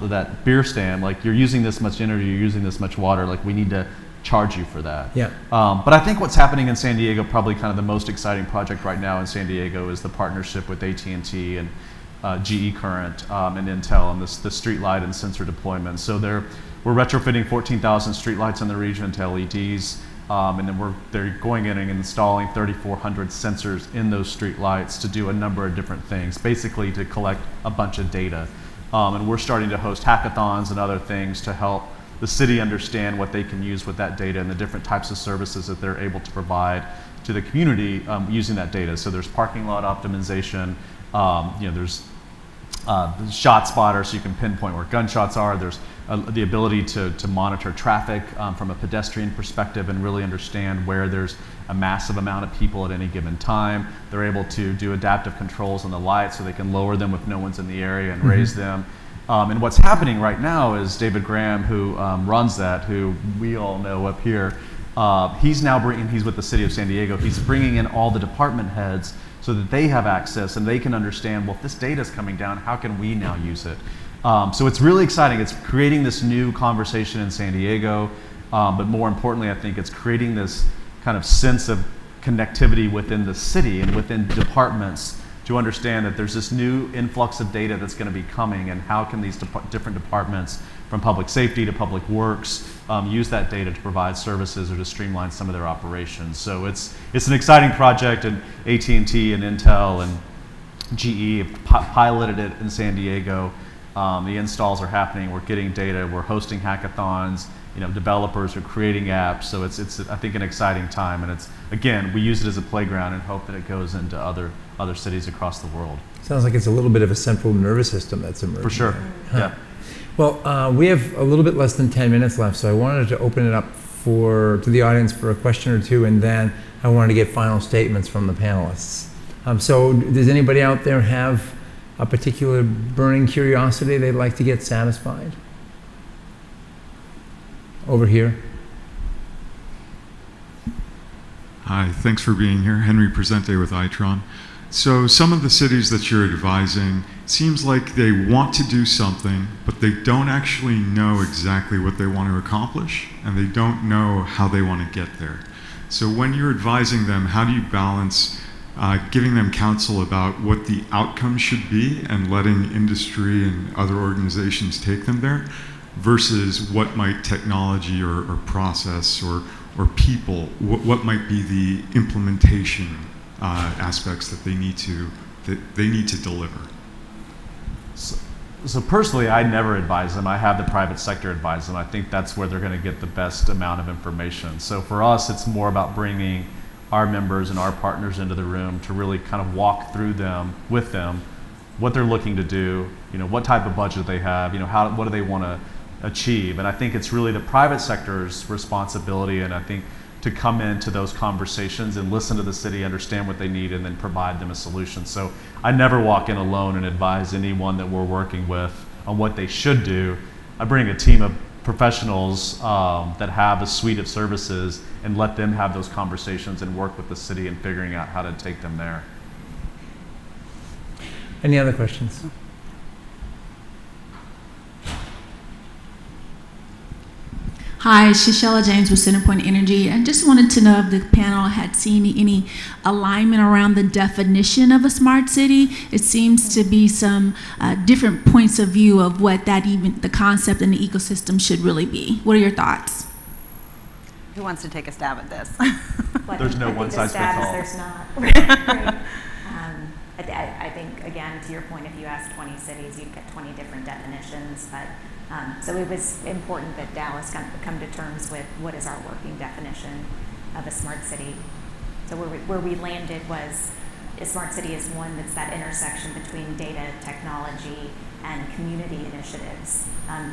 that beer stand, like, you're using this much energy, you're using this much water, like, we need to charge you for that. Yeah. But I think what's happening in San Diego, probably kind of the most exciting project right now in San Diego, is the partnership with AT&T and GE Current and Intel and the street light and sensor deployment. So we're retrofitting 14,000 street lights in the region to LEDs. And then they're going in and installing 3,400 sensors in those street lights to do a number of different things, basically to collect a bunch of data. and we're starting to host hackathons and other things to help the city understand what they can use with that data and the different types of services that they're able to provide to the community using that data. So there's parking lot optimization, there's shot spotter, so you can pinpoint where gunshots are. There's the ability to monitor traffic from a pedestrian perspective and really understand where there's a massive amount of people at any given time. They're able to do adaptive controls on the lights so they can lower them if no one's in the area and raise them. And what's happening right now is David Graham, who runs that, who we all know up here, he's with the city of San Diego, he's bringing in all the department heads so that they have access and they can understand, well, if this data is coming down, how can we now use it? So it's really exciting. It's creating this new conversation in San Diego, but more importantly, I think it's creating this kind of sense of connectivity within the city and within departments to understand that there's this new influx of data that's going to be coming, and how can these different departments, from public safety to public works, use that data to provide services or to streamline some of their operations. So it's an exciting project, and AT&T and Intel and GE have piloted it in San Diego. The installs are happening. We're getting data. We're hosting hackathons. Developers are creating apps. So it's I think an exciting time. And it's, again, we use it as a playground and hope that it goes into other cities across the world. Sounds like it's a little bit of a central nervous system that's emerging. For sure. Huh. Yeah. Well, we have a little bit less than 10 minutes left, so I wanted to open it up to the audience for a question or two, and then I wanted to get final statements from the panelists. So does anybody out there have a particular burning curiosity they'd like to get satisfied? Over here. Hi, thanks for being here. Henry Presente with Itron. So some of the cities that you're advising, seems like they want to do something, but they don't actually know exactly what they want to accomplish, and they don't know how they want to get there. So when you're advising them, how do you balance giving them counsel about what the outcome should be and letting industry and other organizations take them there, versus what might technology or process or people, what might be the implementation aspects that they need to deliver? So personally, I never advise them. I have the private sector advise them. I think that's where they're going to get the best amount of information. So for us, it's more about bringing our members and our partners into the room to really kind of walk through with them, what they're looking to do, what type of budget they have, what do they want to achieve. And I think it's really the private sector's responsibility, and I think to come into those conversations and listen to the city, understand what they need, and then provide them a solution. So I never walk in alone and advise anyone that we're working with on what they should do. I bring a team of professionals that have a suite of services and let them have those conversations and work with the city in figuring out how to take them there. Any other questions? Hi, Shishella James with Centerpoint Energy. I just wanted to know if the panel had seen any alignment around the definition of a smart city. It seems to be some different points of view of what the concept and the ecosystem should really be. What are your thoughts? Who wants to take a stab at this? There's no one size fits all. There's not. Right. I think, again, to your point, if you ask 20 cities, you'd get 20 different definitions. But so it was important that Dallas come to terms with what is our working definition of a smart city. So where we landed was a smart city is one that's that intersection between data, technology, and community initiatives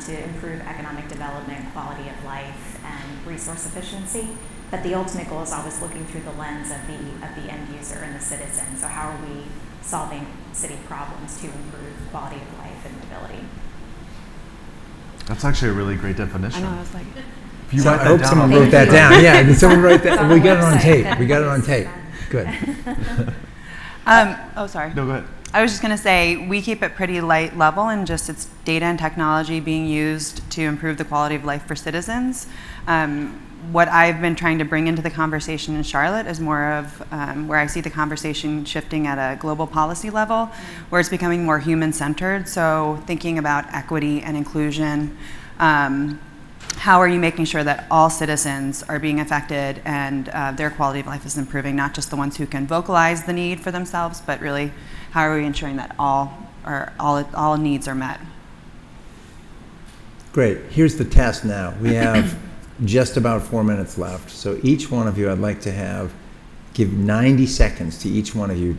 to improve economic development, quality of life, and resource efficiency. But the ultimate goal is always looking through the lens of the end user and the citizen. So how are we solving city problems to improve quality of life and mobility? That's actually a really great definition. I know, I was like, If you So write I that hope down, someone I'll wrote that down. Yeah, did someone write that? We got it on website. tape. We got it on tape. Good. oh, sorry. No, go ahead. I was just going to say, we keep it pretty light level, and just it's data and technology being used to improve the quality of life for citizens. What I've been trying to bring into the conversation in Charlotte is more of where I see the conversation shifting at a global policy level, where it's becoming more human-centered. So thinking about equity and inclusion, how are you making sure that all citizens are being affected and their quality of life is improving, not just the ones who can vocalize the need for themselves, but really how are we ensuring that all needs are met? Great. Here's the test now. We have just about 4 minutes left. So each one of you, I'd like to give 90 seconds to each one of you.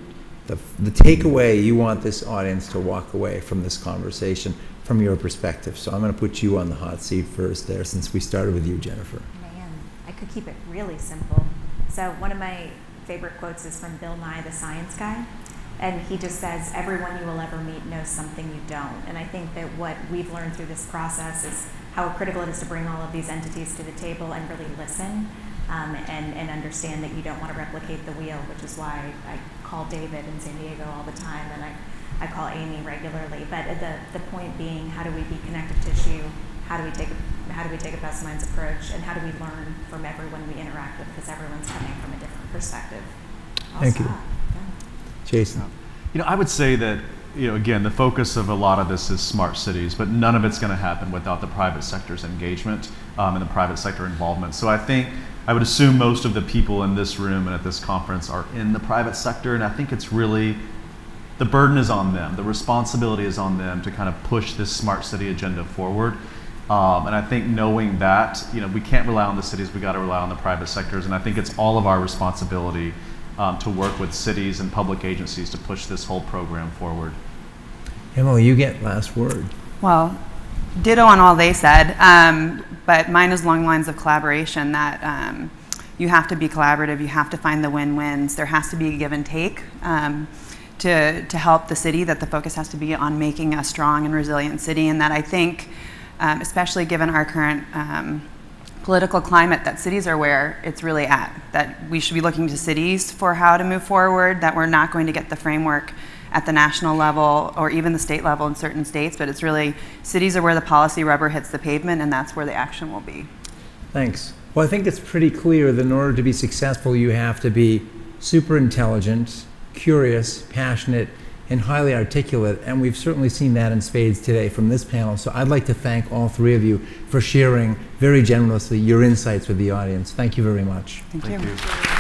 The takeaway you want this audience to walk away from this conversation from your perspective. So I'm going to put you on the hot seat first there, since we started with you, Jennifer. Man, I could keep it really simple. So one of my favorite quotes is from Bill Nye, the Science Guy. And he just says, everyone you will ever meet knows something you don't. And I think that what we've learned through this process is how critical it is to bring all of these entities to the table and really listen, and understand that you don't want to replicate the wheel, which is why I call David in San Diego all the time, and I call Amy regularly. But the point being, how do we be connective tissue? How do we take a best minds approach? And how do we learn from everyone we interact with, because everyone's coming from a different perspective. Thank you. Jason. I would say that, again, the focus of a lot of this is smart cities, but none of it's going to happen without the private sector's engagement and the private sector involvement. So I would assume most of the people in this room and at this conference are in the private sector, and I think it's really, the burden is on them. The responsibility is on them to kind of push this smart city agenda forward. And I think knowing that, we can't rely on the cities, we got to rely on the private sectors, and I think it's all of our responsibility to work with cities and public agencies to push this whole program forward. Emily, you get last word. Well, ditto on all they said, but mine is along the lines of collaboration, that you have to be collaborative, you have to find the win-wins, there has to be a give and take to help the city, that the focus has to be on making a strong and resilient city, and that I think, especially given our current political climate, that cities are where it's really at, that we should be looking to cities for how to move forward, that we're not going to get the framework at the national level or even the state level in certain states, but it's really, cities are where the policy rubber hits the pavement, and that's where the action will be. Thanks. Well, I think it's pretty clear that in order to be successful, you have to be super intelligent, curious, passionate, and highly articulate, and we've certainly seen that in spades today from this panel. So I'd like to thank all three of you for sharing very generously your insights with the audience. Thank you very much. Thank you.